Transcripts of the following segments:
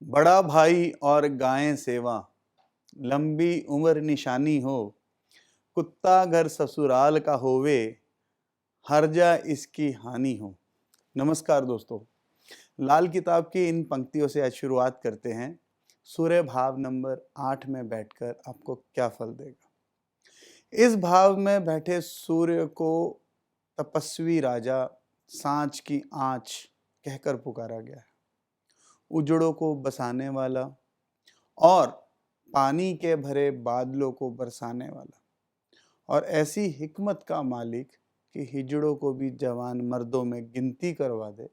बड़ा भाई और गायें सेवा, लंबी उम्र निशानी हो। कुत्ता घर ससुराल का होवे, हर्जा इसकी हानि हो। नमस्कार दोस्तों, लाल किताब की इन पंक्तियों से आज शुरुआत करते हैं। सूर्य भाव नंबर 8 में बैठकर आपको क्या फल देगा। इस भाव में बैठे सूर्य को तपस्वी राजा, सांच की आंच कहकर पुकारा गया है। उजड़ों को बसाने वाला और पानी के भरे बादलों को बरसाने वाला, और ऐसी हिकमत का मालिक कि हिजड़ों को भी जवान मर्दों में गिनती करवा दे।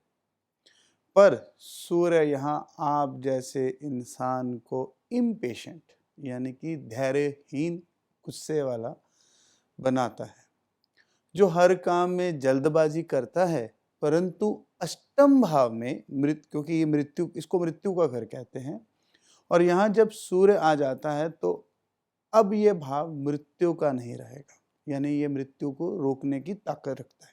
पर सूर्य यहाँ आप जैसे इंसान को इम्पेशेंट यानी कि धैर्यहीन, गुस्से वाला बनाता है, जो हर काम में जल्दबाजी करता है। परंतु अष्टम भाव में क्योंकि ये मृत्यु, इसको मृत्यु का घर कहते हैं, और यहाँ जब सूर्य आ जाता है तो अब ये भाव मृत्यु का नहीं रहेगा, यानी ये मृत्यु को रोकने की ताकत रखता है,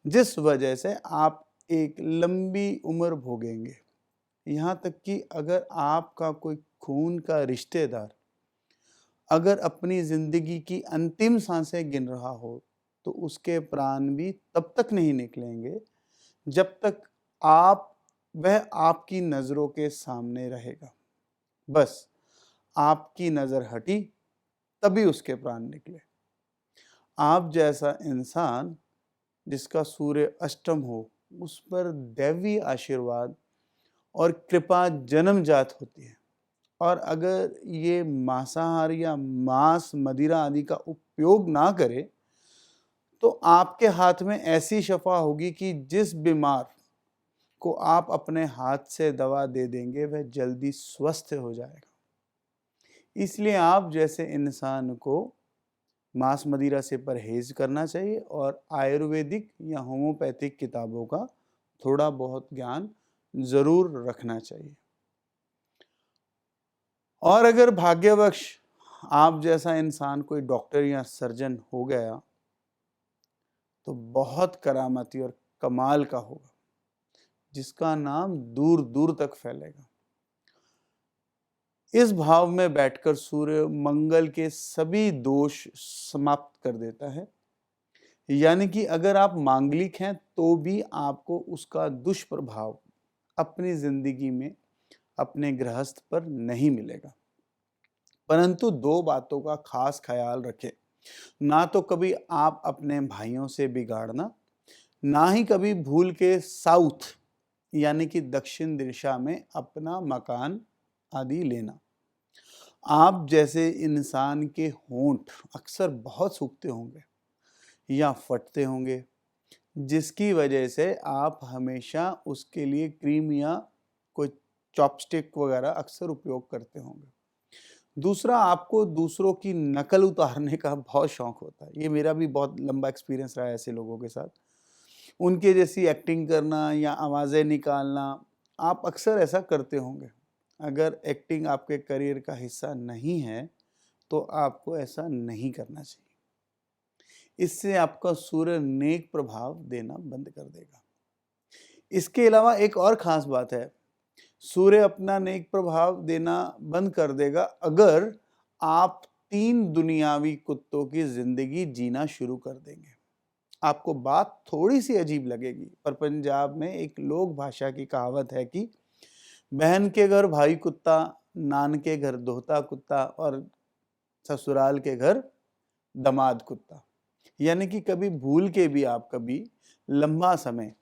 जिस वजह से आप एक लंबी उम्र भोगेंगे। यहाँ तक कि अगर आपका कोई खून का रिश्तेदार अगर अपनी जिंदगी की अंतिम सांसें गिन रहा हो तो उसके प्राण भी तब तक नहीं निकलेंगे जब तक वह आपकी नजरों के सामने रहेगा। बस आपकी नजर हटी तभी उसके प्राण निकले। आप जैसा इंसान जिसका सूर्य अष्टम हो, उस पर दैवीय आशीर्वाद और कृपा जन्मजात होती है। और अगर ये मांसाहार या मांस, मदिरा आदि का उपयोग ना करे तो आपके हाथ में ऐसी शफा होगी कि जिस बीमार को आप अपने हाथ से दवा दे देंगे वह जल्दी स्वस्थ हो जाएगा। इसलिए आप जैसे इंसान को मांस मदिरा से परहेज करना चाहिए और आयुर्वेदिक या होम्योपैथिक किताबों का थोड़ा बहुत ज्ञान जरूर रखना चाहिए। और अगर भाग्यवश आप जैसा इंसान कोई डॉक्टर या सर्जन हो गया तो बहुत करामती और कमाल का होगा, जिसका नाम दूर दूर तक फैलेगा। इस भाव में बैठकर सूर्य मंगल के सभी दोष समाप्त कर देता है, यानी कि अगर आप मांगलिक हैं तो भी आपको उसका दुष्प्रभाव अपनी जिंदगी में, अपने गृहस्थ पर नहीं मिलेगा। परंतु दो बातों का खास ख्याल रखें, ना तो कभी आप अपने भाइयों से बिगाड़ना, ना ही कभी भूल के साउथ यानी कि दक्षिण दिशा में अपना मकान आदि लेना। आप जैसे इंसान के होंठ अक्सर बहुत सूखते होंगे या फटते होंगे, जिसकी वजह से आप हमेशा उसके लिए क्रीम या कोई चॉपस्टिक वगैरह अक्सर उपयोग करते होंगे। दूसरा, आपको दूसरों की नकल उतारने का बहुत शौक होता है। ये मेरा भी बहुत लंबा एक्सपीरियंस रहा है ऐसे लोगों के साथ। उनके जैसी एक्टिंग करना या आवाज़ें निकालना, आप अक्सर ऐसा करते होंगे। अगर एक्टिंग आपके करियर का हिस्सा नहीं है तो आपको ऐसा नहीं करना चाहिए। इससे आपका सूर्य नेक प्रभाव देना बंद कर देगा। इसके अलावा एक और खास बात है, सूर्य अपना नेक प्रभाव देना बंद कर देगा अगर आप 3 दुनियावी कुत्तों की जिंदगी जीना शुरू कर देंगे। आपको बात थोड़ी सी अजीब लगेगी, पर पंजाब में एक लोक भाषा की कहावत है कि बहन के घर भाई कुत्ता, नान के घर दोहता कुत्ता और ससुराल के घर दमाद कुत्ता। यानी कि कभी भूल के भी आप कभी लंबा समय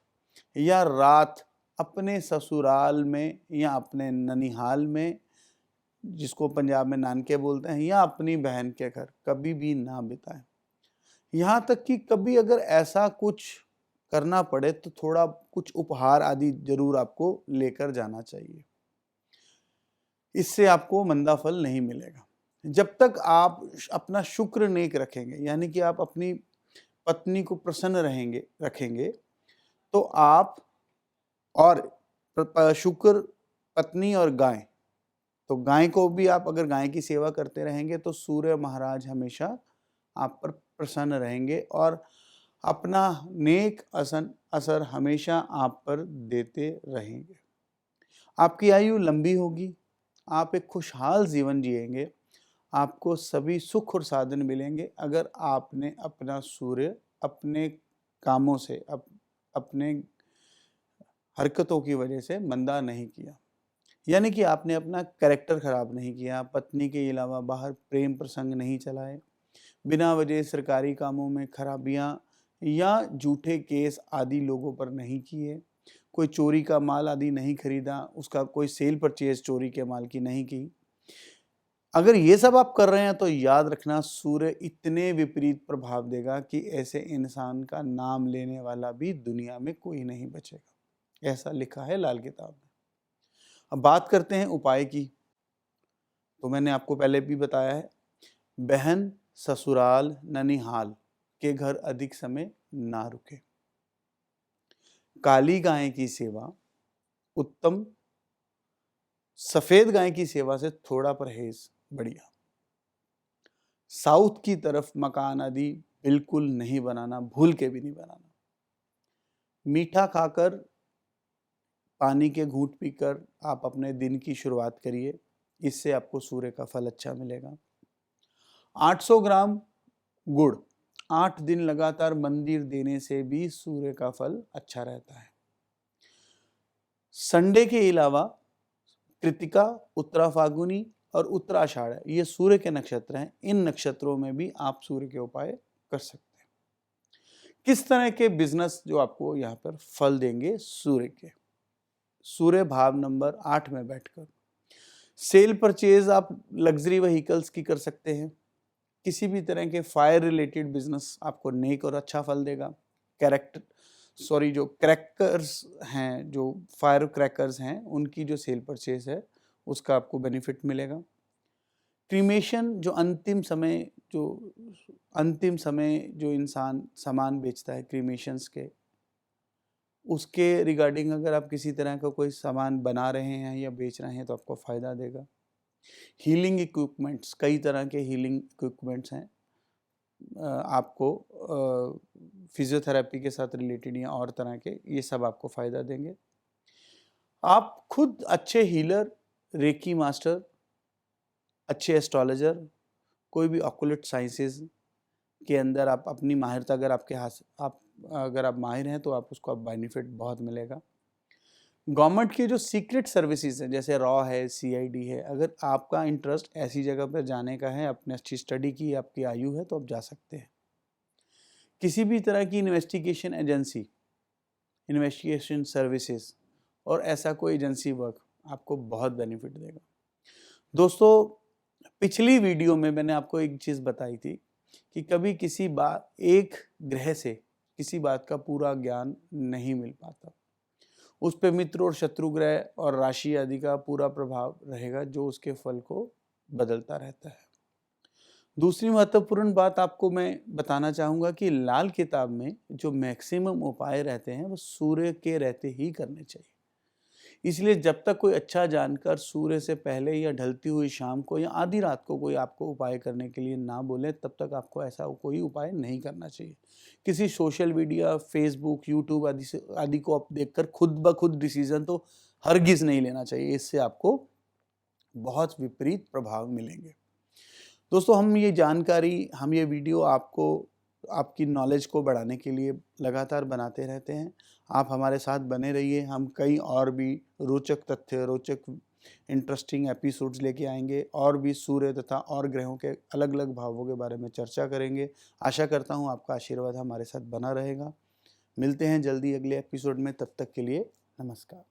या रात अपने ससुराल में या अपने ननिहाल में, जिसको पंजाब में नानके बोलते हैं, या अपनी बहन के घर कभी भी ना बिताएं। यहाँ तक कि कभी अगर ऐसा कुछ करना पड़े तो थोड़ा कुछ उपहार आदि जरूर आपको लेकर जाना चाहिए। इससे आपको मंदा फल नहीं मिलेगा। जब तक आप अपना शुक्र नेक रखेंगे, यानी कि आप अपनी पत्नी को प्रसन्न रखेंगे तो आप, और शुक्र, पत्नी और गाय, तो गाय को भी आप अगर गाय की सेवा करते रहेंगे तो सूर्य महाराज हमेशा आप पर प्रसन्न रहेंगे और अपना नेक असर हमेशा आप पर देते रहेंगे। आपकी आयु लंबी होगी, आप एक खुशहाल जीवन जिएंगे, आपको सभी सुख और साधन मिलेंगे अगर आपने अपना सूर्य अपने कामों से अपने हरकतों की वजह से मंदा नहीं किया, यानी कि आपने अपना कैरेक्टर खराब नहीं किया, पत्नी के अलावा बाहर प्रेम प्रसंग नहीं चलाए, बिना वजह सरकारी कामों में खराबियां या झूठे केस आदि लोगों पर नहीं किए, कोई चोरी का माल आदि नहीं खरीदा, उसका कोई सेल परचेज चोरी के माल की नहीं की। अगर ये सब आप कर रहे हैं तो याद रखना सूर्य इतने विपरीत प्रभाव देगा कि ऐसे इंसान का नाम लेने वाला भी दुनिया में कोई नहीं बचेगा, ऐसा लिखा है लाल किताब में। अब बात करते हैं उपाय की। तो मैंने आपको पहले भी बताया है, बहन ससुराल ननिहाल के घर अधिक समय ना रुके, काली गाय की सेवा उत्तम, सफेद गाय की सेवा से थोड़ा परहेज बढ़िया, साउथ की तरफ मकान आदि बिल्कुल नहीं बनाना, भूल के भी नहीं बनाना, मीठा खाकर पानी के घूंट पीकर आप अपने दिन की शुरुआत करिए, इससे आपको सूर्य का फल अच्छा मिलेगा। 800 ग्राम गुड़ 8 दिन लगातार मंदिर देने से भी सूर्य का फल अच्छा रहता है। संडे के अलावा कृतिका, उत्तरा फाल्गुनी और उत्तराषाढ़ ये सूर्य के नक्षत्र हैं, इन नक्षत्रों में भी आप सूर्य के उपाय कर सकते हैं। किस तरह के बिजनेस जो आपको यहाँ पर फल देंगे सूर्य के, सूर्य भाव नंबर 8 में बैठकर सेल परचेज आप लग्जरी व्हीकल्स की कर सकते हैं, किसी भी तरह के फायर रिलेटेड बिजनेस आपको नेक और अच्छा फल देगा। जो क्रैकर्स हैं, जो फायर क्रैकर्स हैं, उनकी जो सेल परचेज है उसका आपको बेनिफिट मिलेगा। क्रीमेशन जो अंतिम समय जो इंसान सामान बेचता है क्रीमेशंस के, उसके रिगार्डिंग अगर आप किसी तरह का कोई सामान बना रहे हैं या बेच रहे हैं तो आपको फ़ायदा देगा। हीलिंग इक्विपमेंट्स, कई तरह के हीलिंग इक्विपमेंट्स हैं, आपको फिजियोथेरेपी के साथ रिलेटेड या और तरह के, ये सब आपको फ़ायदा देंगे। आप खुद अच्छे हीलर, रेकी मास्टर, अच्छे एस्ट्रोलॉजर, कोई भी ऑक्युलेट साइंसेस के अंदर आप अपनी माहिरता अगर आप माहिर हैं तो आप उसको बेनिफिट बहुत मिलेगा। गवर्नमेंट की जो सीक्रेट सर्विसेज हैं जैसे रॉ है, CID है, अगर आपका इंटरेस्ट ऐसी जगह पर जाने का है, अपने अच्छी स्टडी की आपकी आयु है तो आप जा सकते हैं। किसी भी तरह की इन्वेस्टिगेशन एजेंसी, इन्वेस्टिगेशन सर्विसेज और ऐसा कोई एजेंसी वर्क आपको बहुत बेनिफिट देगा। दोस्तों, पिछली वीडियो में मैंने आपको एक चीज़ बताई थी कि कभी एक ग्रह से किसी बात का पूरा ज्ञान नहीं मिल पाता, उस पे मित्र और शत्रु ग्रह और राशि आदि का पूरा प्रभाव रहेगा जो उसके फल को बदलता रहता है। दूसरी महत्वपूर्ण बात आपको मैं बताना चाहूँगा कि लाल किताब में जो मैक्सिमम उपाय रहते हैं वो सूर्य के रहते ही करने चाहिए। इसलिए जब तक कोई अच्छा जानकर सूर्य से पहले या ढलती हुई शाम को या आधी रात को कोई आपको उपाय करने के लिए ना बोले, तब तक आपको ऐसा कोई उपाय नहीं करना चाहिए। किसी सोशल मीडिया, फेसबुक, यूट्यूब आदि को आप देखकर खुद ब खुद डिसीजन तो हरगिज नहीं लेना चाहिए, इससे आपको बहुत विपरीत प्रभाव मिलेंगे। दोस्तों, हम ये वीडियो आपकी नॉलेज को बढ़ाने के लिए लगातार बनाते रहते हैं। आप हमारे साथ बने रहिए, हम कई और भी रोचक तथ्य, रोचक इंटरेस्टिंग एपिसोड्स लेके आएंगे और भी सूर्य तथा और ग्रहों के अलग अलग भावों के बारे में चर्चा करेंगे। आशा करता हूँ आपका आशीर्वाद हमारे साथ बना रहेगा। मिलते हैं जल्दी अगले एपिसोड में, तब तक के लिए नमस्कार।